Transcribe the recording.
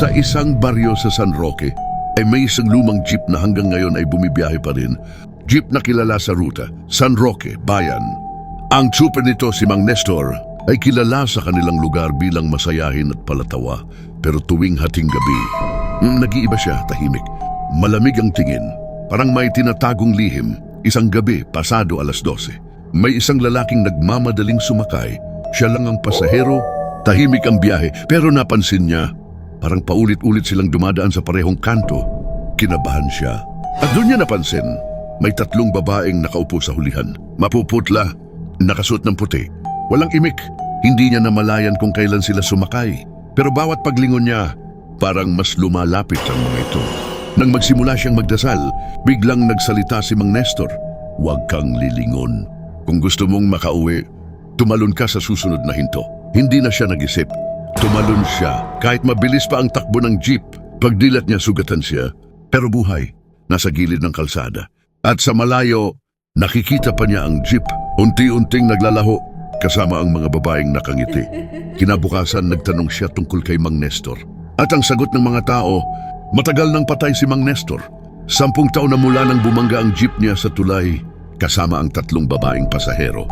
Sa isang baryo sa San Roque, ay may isang lumang jeep na hanggang ngayon ay bumibiyahe pa rin. Jeep na kilala sa ruta, San Roque, Bayan. Ang tsuper nito, si Mang Nestor, ay kilala sa kanilang lugar bilang masayahin at palatawa. Pero tuwing hating gabi, nag-iiba siya, tahimik. Malamig ang tingin, parang may tinatagong lihim. Isang gabi, pasado 12:00. May isang lalaking nagmamadaling sumakay. Siya lang ang pasahero, tahimik ang biyahe. Pero napansin niya, parang paulit-ulit silang dumadaan sa parehong kanto. Kinabahan siya. At doon niya napansin, may 3 babaeng nakaupo sa hulihan. Mapuputla, nakasuot ng puti. Walang imik. Hindi niya namalayan kung kailan sila sumakay. Pero bawat paglingon niya, parang mas lumalapit ang mga ito. Nang magsimula siyang magdasal, biglang nagsalita si Mang Nestor. Huwag kang lilingon. Kung gusto mong makauwi, tumalon ka sa susunod na hinto. Hindi na siya nag-isip. Tumalon siya kahit mabilis pa ang takbo ng jeep. Pagdilat niya, sugatan siya. Pero buhay, nasa gilid ng kalsada. At sa malayo, nakikita pa niya ang jeep. Unti-unting naglalaho kasama ang mga babaeng nakangiti. Kinabukasan, nagtanong siya tungkol kay Mang Nestor. At ang sagot ng mga tao, matagal nang patay si Mang Nestor. 10 taon na mula nang bumangga ang jeep niya sa tulay kasama ang 3 babaeng pasahero.